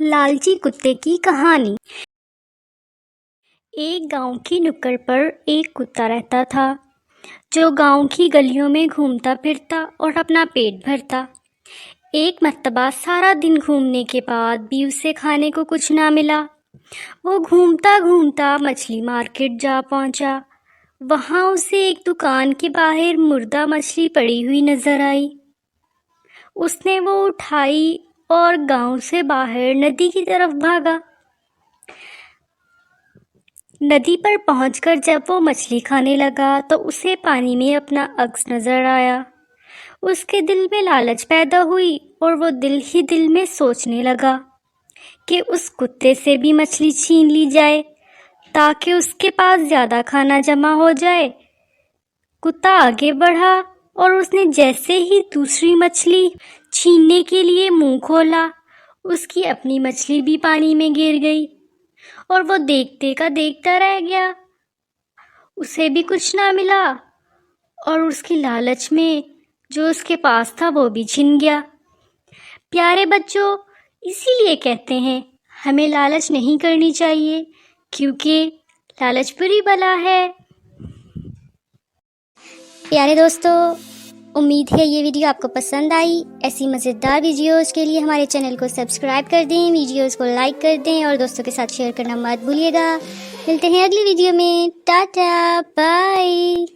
لالچی کتے کی کہانی۔ ایک گاؤں کی نکڑ پر ایک کتا رہتا تھا جو گاؤں کی گلیوں میں گھومتا پھرتا اور اپنا پیٹ بھرتا۔ ایک مرتبہ سارا دن گھومنے کے بعد بھی اسے کھانے کو کچھ نہ ملا۔ وہ گھومتا گھومتا مچھلی مارکیٹ جا پہنچا۔ وہاں اسے ایک دکان کے باہر مردہ مچھلی پڑی ہوئی نظر آئی۔ اس نے وہ اٹھائی اور گاؤں سے باہر ندی کی طرف بھاگا۔ ندی پر پہنچ کر جب وہ مچھلی کھانے لگا تو اسے پانی میں اپنا عکس نظر آیا۔ اس کے دل میں لالچ پیدا ہوئی اور وہ دل ہی دل میں سوچنے لگا کہ اس کتے سے بھی مچھلی چھین لی جائے تاکہ اس کے پاس زیادہ کھانا جمع ہو جائے۔ کتا آگے بڑھا اور اس نے جیسے ہی دوسری مچھلی چھیننے کے لیے منہ کھولا، اس کی اپنی مچھلی بھی پانی میں گر گئی اور وہ دیکھتے کا دیکھتا رہ گیا۔ اسے بھی کچھ نہ ملا اور اس کی لالچ میں جو اس کے پاس تھا وہ بھی چھن گیا۔ پیارے بچوں، اسی لیے کہتے ہیں ہمیں لالچ نہیں کرنی چاہیے کیونکہ لالچ بری بلا ہے۔ پیارے دوستو، امید ہے یہ ویڈیو آپ کو پسند آئی۔ ایسی مزیدار ویڈیوز کے لیے ہمارے چینل کو سبسکرائب کر دیں، ویڈیوز کو لائک کر دیں اور دوستوں کے ساتھ شیئر کرنا مت بھولیے گا۔ ملتے ہیں اگلی ویڈیو میں۔ ٹاٹا، بائے۔